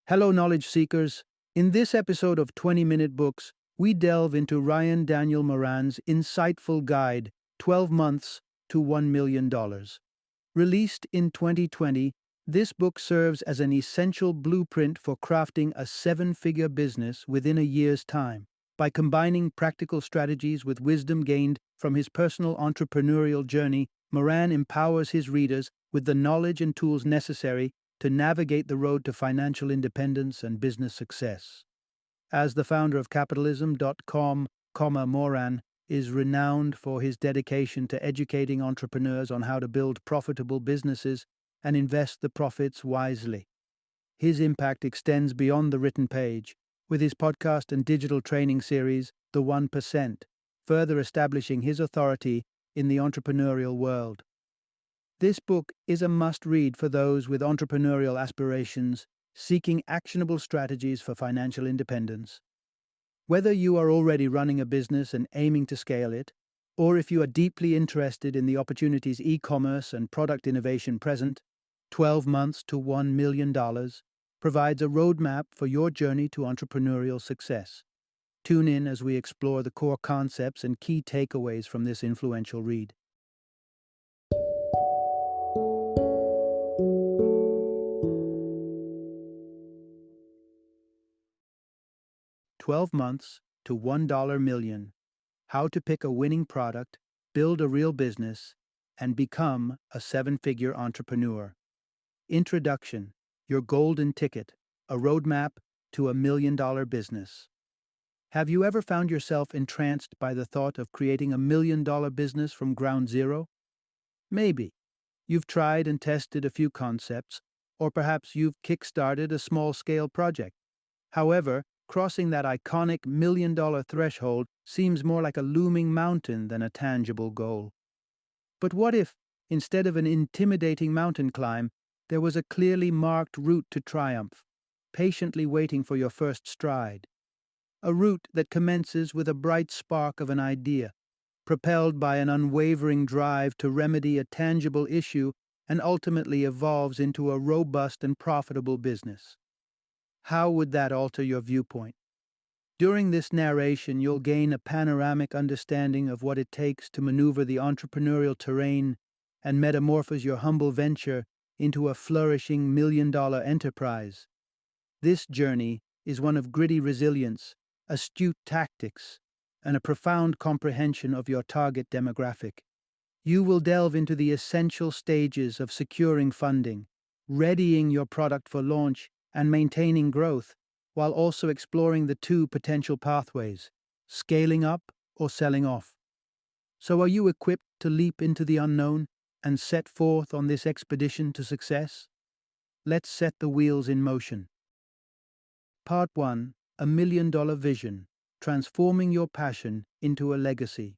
Hello, knowledge seekers. In this episode of 20-Minute Books, we delve into Ryan Daniel Moran's insightful guide, 12 Months to $1 Million. Released in 2020, this book serves as an essential blueprint for crafting a seven-figure business within a year's time. By combining practical strategies with wisdom gained from his personal entrepreneurial journey, Moran empowers his readers with the knowledge and tools necessary to navigate the road to financial independence and business success. As the founder of capitalism.com, Moran is renowned for his dedication to educating entrepreneurs on how to build profitable businesses and invest the profits wisely. His impact extends beyond the written page, with his podcast and digital training series, The 1%, further establishing his authority in the entrepreneurial world. This book is a must-read for those with entrepreneurial aspirations seeking actionable strategies for financial independence. Whether you are already running a business and aiming to scale it, or if you are deeply interested in the opportunities e-commerce and product innovation present, 12 Months to $1 Million provides a roadmap for your journey to entrepreneurial success. Tune in as we explore the core concepts and key takeaways from this influential read. 12 Months to $1 Million. How to pick a winning product, build a real business, and become a seven-figure entrepreneur. Introduction: Your golden ticket, a roadmap to $1 million business. Have you ever found yourself entranced by the thought of creating $1 million business from ground zero? Maybe. You've tried and tested a few concepts, or perhaps you've kickstarted a small-scale project. However, crossing that iconic $1 million threshold seems more like a looming mountain than a tangible goal. But what if, instead of an intimidating mountain climb, there was a clearly marked route to triumph, patiently waiting for your first stride? A route that commences with a bright spark of an idea, propelled by an unwavering drive to remedy a tangible issue, and ultimately evolves into a robust and profitable business. How would that alter your viewpoint? During this narration, you'll gain a panoramic understanding of what it takes to maneuver the entrepreneurial terrain and metamorphose your humble venture into a flourishing $1 million enterprise. This journey is one of gritty resilience, astute tactics, and a profound comprehension of your target demographic. You will delve into the essential stages of securing funding, readying your product for launch, and maintaining growth, while also exploring the two potential pathways, scaling up or selling off. So are you equipped to leap into the unknown and set forth on this expedition to success? Let's set the wheels in motion. Part 1. $1 Million Vision: Transforming Your Passion into a Legacy.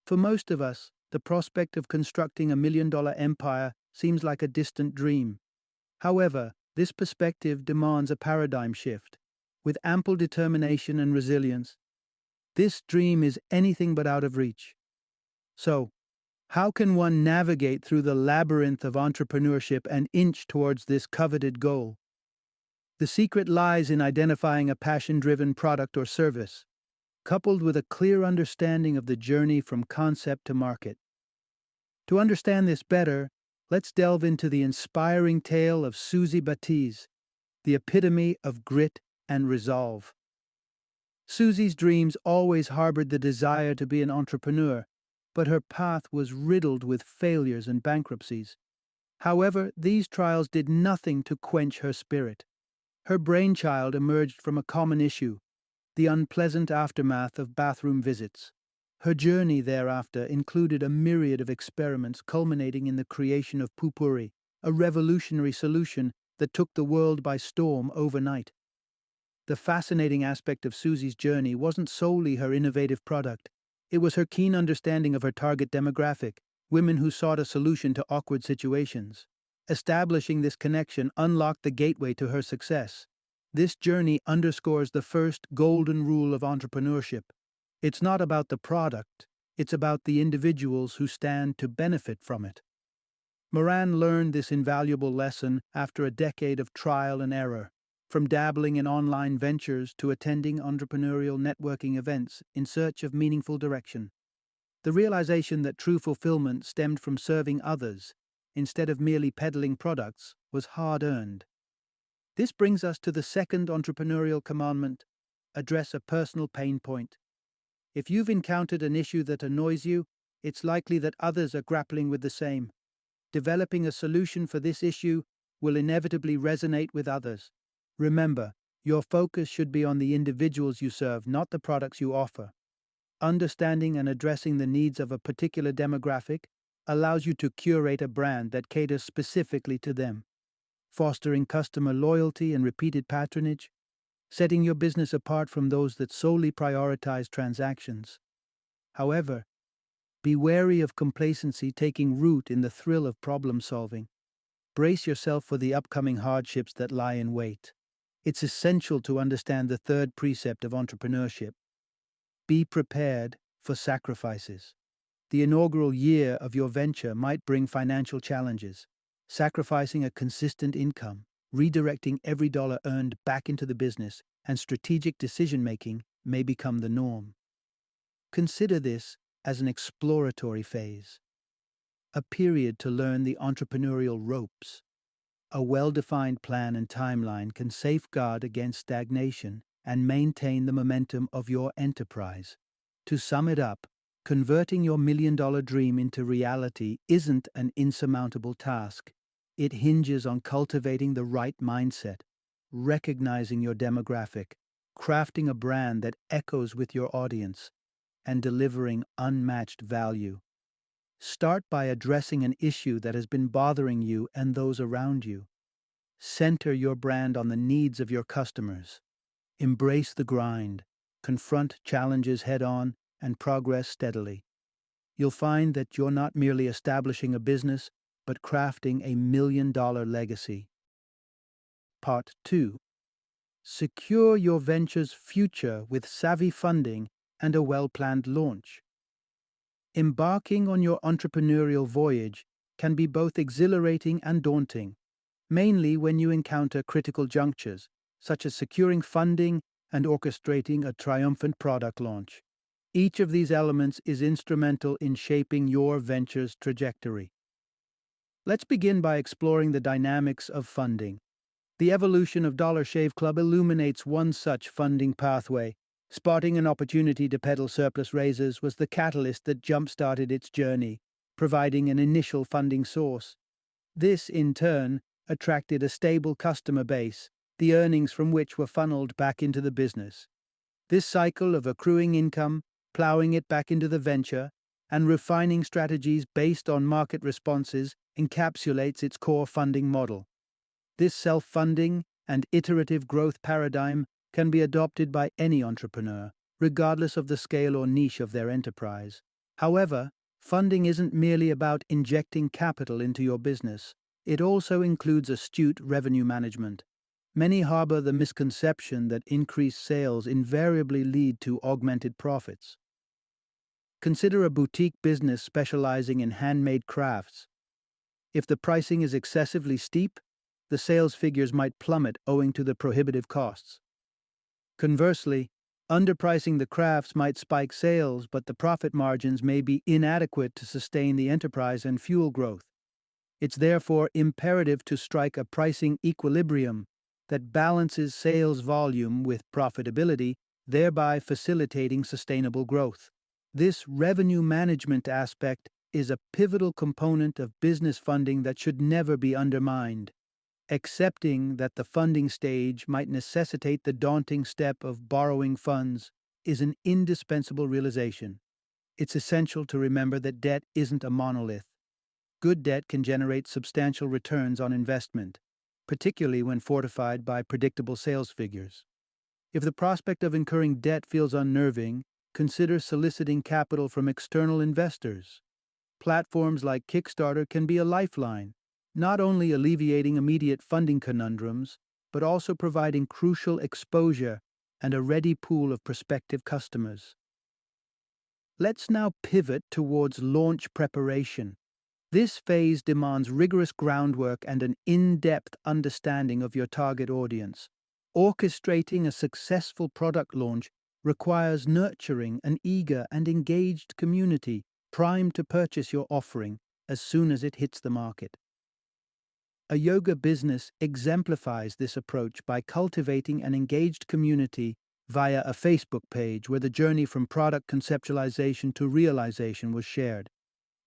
For most of us, the prospect of constructing a $1 million empire seems like a distant dream. However, this perspective demands a paradigm shift. With ample determination and resilience, this dream is anything but out of reach. So, how can one navigate through the labyrinth of entrepreneurship and inch towards this coveted goal? The secret lies in identifying a passion-driven product or service, coupled with a clear understanding of the journey from concept to market. To understand this better, let's delve into the inspiring tale of Susie Batiz, the epitome of grit and resolve. Susie's dreams always harbored the desire to be an entrepreneur, but her path was riddled with failures and bankruptcies. However, these trials did nothing to quench her spirit. Her brainchild emerged from a common issue: the unpleasant aftermath of bathroom visits. Her journey thereafter included a myriad of experiments culminating in the creation of Pupuri, a revolutionary solution that took the world by storm overnight. The fascinating aspect of Susie's journey wasn't solely her innovative product. It was her keen understanding of her target demographic, women who sought a solution to awkward situations. Establishing this connection unlocked the gateway to her success. This journey underscores the first golden rule of entrepreneurship: it's not about the product, it's about the individuals who stand to benefit from it. Moran learned this invaluable lesson after a decade of trial and error. from dabbling in online ventures to attending entrepreneurial networking events in search of meaningful direction. The realization that true fulfillment stemmed from serving others, instead of merely peddling products, was hard-earned. This brings us to the second entrepreneurial commandment: address a personal pain point. If you've encountered an issue that annoys you, it's likely that others are grappling with the same. Developing a solution for this issue will inevitably resonate with others. Remember, your focus should be on the individuals you serve, not the products you offer. Understanding and addressing the needs of a particular demographic allows you to curate a brand that caters specifically to them, fostering customer loyalty and repeated patronage, setting your business apart from those that solely prioritize transactions. However, be wary of complacency taking root in the thrill of problem solving. Brace yourself for the upcoming hardships that lie in wait. It's essential to understand the third precept of entrepreneurship: be prepared for sacrifices. The inaugural year of your venture might bring financial challenges. Sacrificing a consistent income, redirecting every dollar earned back into the business, and strategic decision-making may become the norm. Consider this as an exploratory phase, a period to learn the entrepreneurial ropes. A well-defined plan and timeline can safeguard against stagnation and maintain the momentum of your enterprise. To sum it up, converting your million-dollar dream into reality isn't an insurmountable task. It hinges on cultivating the right mindset, recognizing your demographic, crafting a brand that echoes with your audience, and delivering unmatched value. Start by addressing an issue that has been bothering you and those around you. Center your brand on the needs of your customers. Embrace the grind, confront challenges head-on, and progress steadily. You'll find that you're not merely establishing a business, but crafting a million-dollar legacy. Part 2. Secure your venture's future with savvy funding and a well-planned launch. Embarking on your entrepreneurial voyage can be both exhilarating and daunting, mainly when you encounter critical junctures, such as securing funding and orchestrating a triumphant product launch. Each of these elements is instrumental in shaping your venture's trajectory. Let's begin by exploring the dynamics of funding. The evolution of Dollar Shave Club illuminates one such funding pathway. Spotting an opportunity to peddle surplus razors was the catalyst that jump-started its journey, providing an initial funding source. This, in turn, attracted a stable customer base, the earnings from which were funneled back into the business. This cycle of accruing income, plowing it back into the venture, and refining strategies based on market responses encapsulates its core funding model. This self-funding and iterative growth paradigm can be adopted by any entrepreneur, regardless of the scale or niche of their enterprise. However, funding isn't merely about injecting capital into your business. It also includes astute revenue management. Many harbor the misconception that increased sales invariably lead to augmented profits. Consider a boutique business specializing in handmade crafts. If the pricing is excessively steep, the sales figures might plummet owing to the prohibitive costs. Conversely, underpricing the crafts might spike sales, but the profit margins may be inadequate to sustain the enterprise and fuel growth. It's therefore imperative to strike a pricing equilibrium that balances sales volume with profitability, thereby facilitating sustainable growth. This revenue management aspect is a pivotal component of business funding that should never be undermined. Accepting that the funding stage might necessitate the daunting step of borrowing funds is an indispensable realization. It's essential to remember that debt isn't a monolith. Good debt can generate substantial returns on investment, particularly when fortified by predictable sales figures. If the prospect of incurring debt feels unnerving, consider soliciting capital from external investors. Platforms like Kickstarter can be a lifeline, not only alleviating immediate funding conundrums, but also providing crucial exposure and a ready pool of prospective customers. Let's now pivot towards launch preparation. This phase demands rigorous groundwork and an in-depth understanding of your target audience. Orchestrating a successful product launch requires nurturing an eager and engaged community primed to purchase your offering as soon as it hits the market. A yoga business exemplifies this approach by cultivating an engaged community via a Facebook page where the journey from product conceptualization to realization was shared.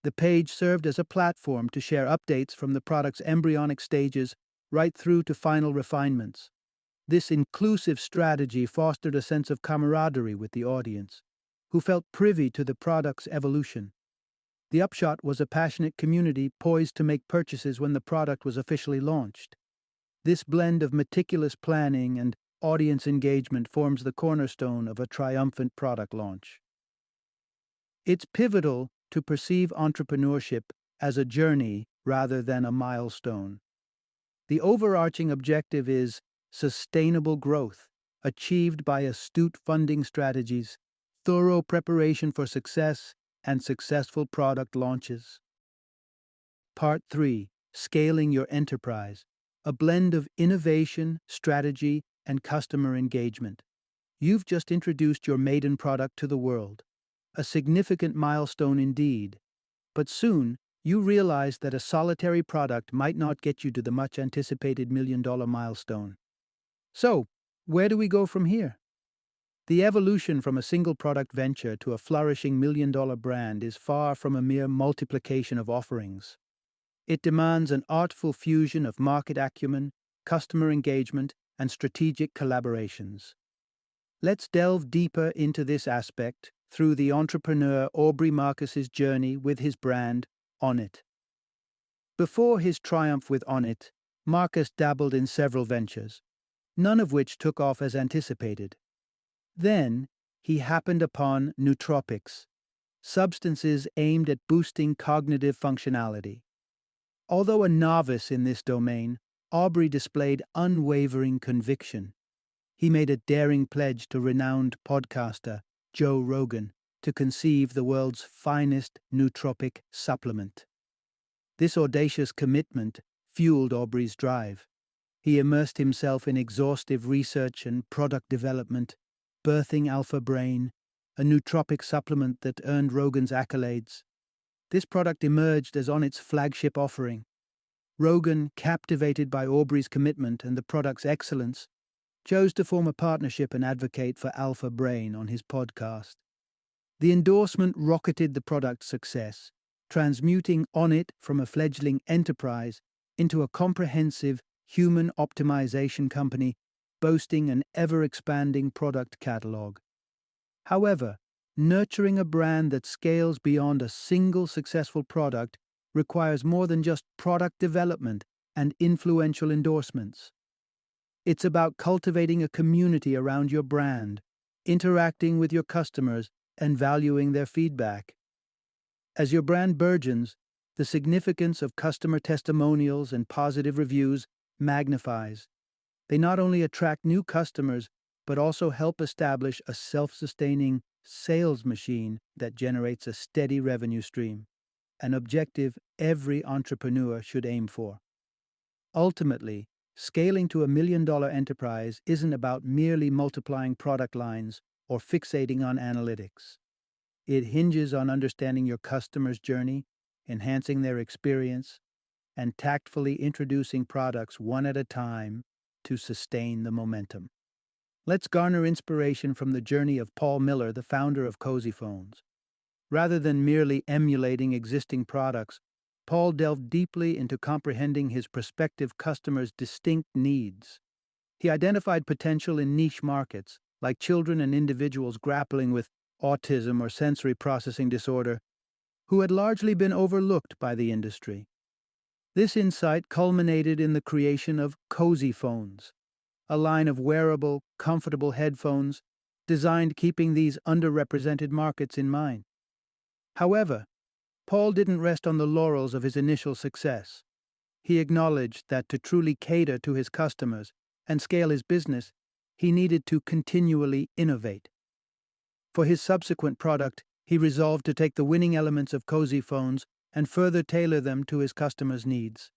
The page served as a platform to share updates from the product's embryonic stages right through to final refinements. This inclusive strategy fostered a sense of camaraderie with the audience, who felt privy to the product's evolution. The upshot was a passionate community poised to make purchases when the product was officially launched. This blend of meticulous planning and audience engagement forms the cornerstone of a triumphant product launch. It's pivotal to perceive entrepreneurship as a journey rather than a milestone. The overarching objective is sustainable growth, achieved by astute funding strategies, thorough preparation for success, and successful product launches. Part 3. Scaling your enterprise, a blend of innovation, strategy, and customer engagement. You've just introduced your maiden product to the world, a significant milestone indeed. But soon, you realize that a solitary product might not get you to the much-anticipated million-dollar milestone. So, where do we go from here? The evolution from a single product venture to a flourishing million-dollar brand is far from a mere multiplication of offerings. It demands an artful fusion of market acumen, customer engagement, and strategic collaborations. Let's delve deeper into this aspect through the entrepreneur Aubrey Marcus's journey with his brand, Onnit. Before his triumph with Onnit, Marcus dabbled in several ventures, none of which took off as anticipated. Then, he happened upon nootropics, substances aimed at boosting cognitive functionality. Although a novice in this domain, Aubrey displayed unwavering conviction. He made a daring pledge to renowned podcaster Joe Rogan to conceive the world's finest nootropic supplement. This audacious commitment fueled Aubrey's drive. He immersed himself in exhaustive research and product development, birthing Alpha Brain, a nootropic supplement that earned Rogan's accolades. This product emerged as Onnit's flagship offering. Rogan, captivated by Aubrey's commitment and the product's excellence, chose to form a partnership and advocate for Alpha Brain on his podcast. The endorsement rocketed the product's success, transmuting Onnit from a fledgling enterprise into a comprehensive human optimization company boasting an ever-expanding product catalog. However, nurturing a brand that scales beyond a single successful product requires more than just product development and influential endorsements. It's about cultivating a community around your brand, interacting with your customers, and valuing their feedback. As your brand burgeons, the significance of customer testimonials and positive reviews magnifies. They not only attract new customers, but also help establish a self-sustaining sales machine that generates a steady revenue stream, an objective every entrepreneur should aim for. Ultimately, scaling to $1 million enterprise isn't about merely multiplying product lines or fixating on analytics. It hinges on understanding your customer's journey, enhancing their experience, and tactfully introducing products one at a time to sustain the momentum. Let's garner inspiration from the journey of Paul Miller, the founder of Cozy Phones. Rather than merely emulating existing products, Paul delved deeply into comprehending his prospective customers' distinct needs. He identified potential in niche markets, like children and individuals grappling with autism or sensory processing disorder, who had largely been overlooked by the industry. This insight culminated in the creation of Cozy Phones, a line of wearable, comfortable headphones designed keeping these underrepresented markets in mind. However, Paul didn't rest on the laurels of his initial success. He acknowledged that to truly cater to his customers and scale his business, he needed to continually innovate. For his subsequent product, he resolved to take the winning elements of Cozy Phones and further tailor them to his customers' needs.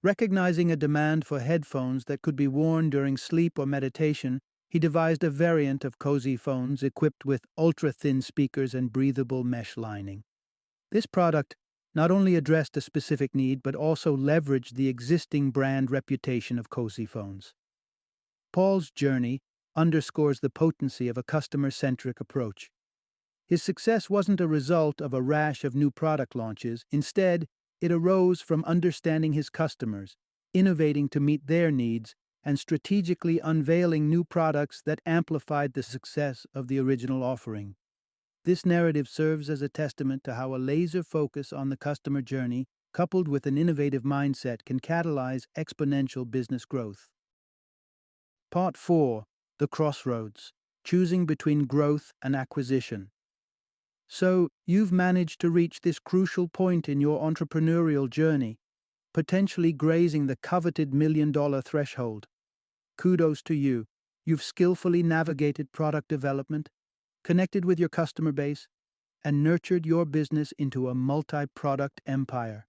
Recognizing a demand for headphones that could be worn during sleep or meditation, he devised a variant of cozy phones equipped with ultra-thin speakers and breathable mesh lining. This product not only addressed a specific need but also leveraged the existing brand reputation of cozy phones. Paul's journey underscores the potency of a customer-centric approach. His success wasn't a result of a rash of new product launches. Instead, it arose from understanding his customers, innovating to meet their needs, and strategically unveiling new products that amplified the success of the original offering. This narrative serves as a testament to how a laser focus on the customer journey, coupled with an innovative mindset, can catalyze exponential business growth. Part 4. The Crossroads: Choosing Between Growth and Acquisition. So, you've managed to reach this crucial point in your entrepreneurial journey, potentially grazing the coveted $1 million threshold. Kudos to you. You've skillfully navigated product development, connected with your customer base, and nurtured your business into a multi-product empire.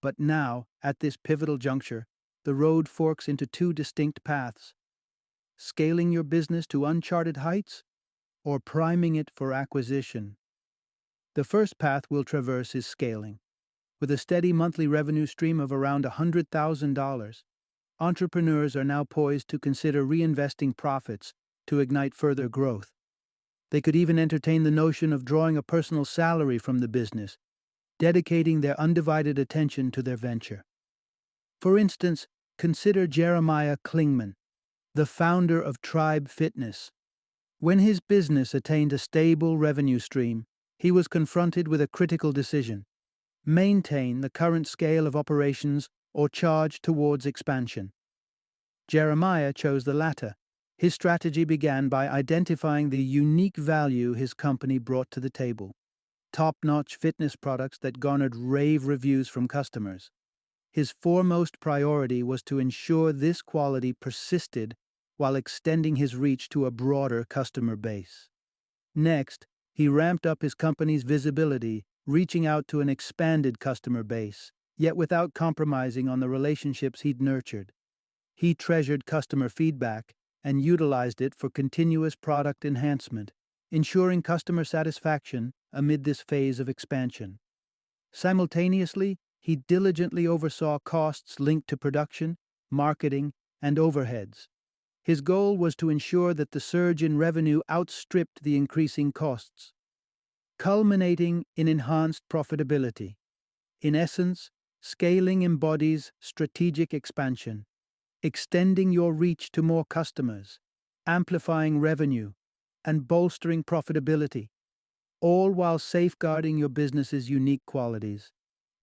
But now, at this pivotal juncture, the road forks into two distinct paths: scaling your business to uncharted heights or priming it for acquisition. The first path we'll traverse is scaling. With a steady monthly revenue stream of around $100,000, entrepreneurs are now poised to consider reinvesting profits to ignite further growth. They could even entertain the notion of drawing a personal salary from the business, dedicating their undivided attention to their venture. For instance, consider Jeremiah Klingman, the founder of Tribe Fitness. When his business attained a stable revenue stream, he was confronted with a critical decision: maintain the current scale of operations or charge towards expansion. Jeremiah chose the latter. His strategy began by identifying the unique value his company brought to the table: top-notch fitness products that garnered rave reviews from customers. His foremost priority was to ensure this quality persisted while extending his reach to a broader customer base. Next, he ramped up his company's visibility, reaching out to an expanded customer base, yet without compromising on the relationships he'd nurtured. He treasured customer feedback and utilized it for continuous product enhancement, ensuring customer satisfaction amid this phase of expansion. Simultaneously, he diligently oversaw costs linked to production, marketing, and overheads. His goal was to ensure that the surge in revenue outstripped the increasing costs, culminating in enhanced profitability. In essence, scaling embodies strategic expansion, extending your reach to more customers, amplifying revenue, and bolstering profitability, all while safeguarding your business's unique qualities.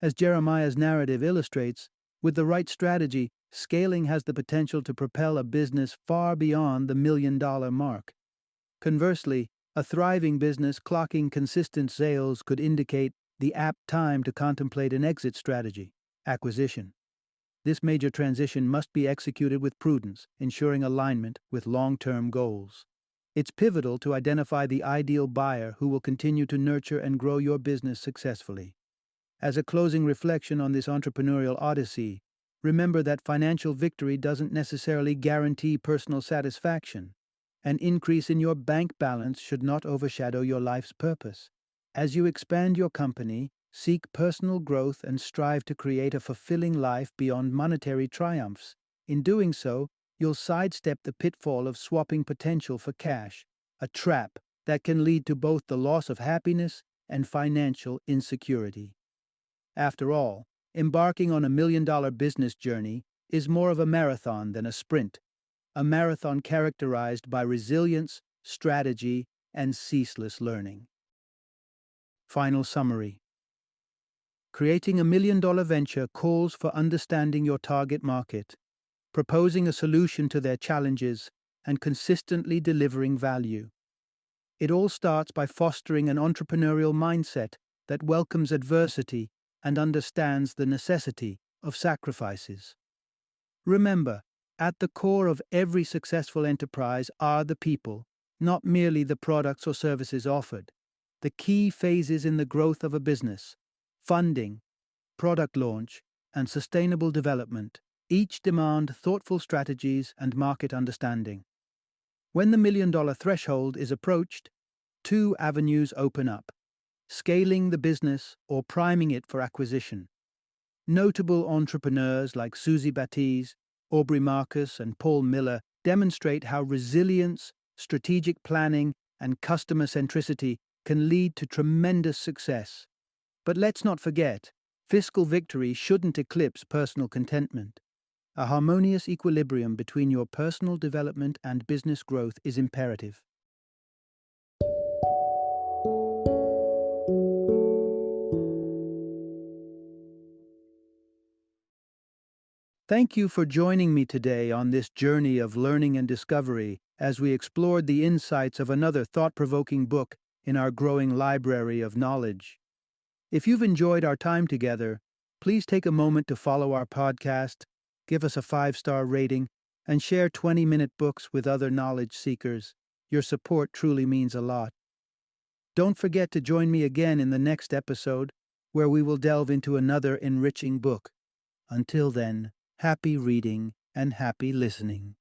As Jeremiah's narrative illustrates, with the right strategy, scaling has the potential to propel a business far beyond the $1 million mark. Conversely, a thriving business clocking consistent sales could indicate the apt time to contemplate an exit strategy: acquisition. This major transition must be executed with prudence, ensuring alignment with long-term goals. It's pivotal to identify the ideal buyer who will continue to nurture and grow your business successfully. As a closing reflection on this entrepreneurial odyssey, remember that financial victory doesn't necessarily guarantee personal satisfaction. An increase in your bank balance should not overshadow your life's purpose. As you expand your company, seek personal growth and strive to create a fulfilling life beyond monetary triumphs. In doing so, you'll sidestep the pitfall of swapping potential for cash, a trap that can lead to both the loss of happiness and financial insecurity. After all, embarking on $1 million business journey is more of a marathon than a sprint, a marathon characterized by resilience, strategy, and ceaseless learning. Final summary. Creating a $1 million venture calls for understanding your target market, proposing a solution to their challenges, and consistently delivering value. It all starts by fostering an entrepreneurial mindset that welcomes adversity and understands the necessity of sacrifices. Remember, at the core of every successful enterprise are the people, not merely the products or services offered. The key phases in the growth of a business: funding, product launch, and sustainable development. Each demand thoughtful strategies and market understanding. When the $1 million threshold is approached, two avenues open up: scaling the business or priming it for acquisition. Notable entrepreneurs like Susie Batiste, Aubrey Marcus, and Paul Miller demonstrate how resilience, strategic planning, and customer centricity can lead to tremendous success. But let's not forget, fiscal victory shouldn't eclipse personal contentment. A harmonious equilibrium between your personal development and business growth is imperative. Thank you for joining me today on this journey of learning and discovery as we explored the insights of another thought-provoking book in our growing library of knowledge. If you've enjoyed our time together, please take a moment to follow our podcast, give us a 5-star rating, and share 20-minute books with other knowledge seekers. Your support truly means a lot. Don't forget to join me again in the next episode, where we will delve into another enriching book. Until then, happy reading and happy listening.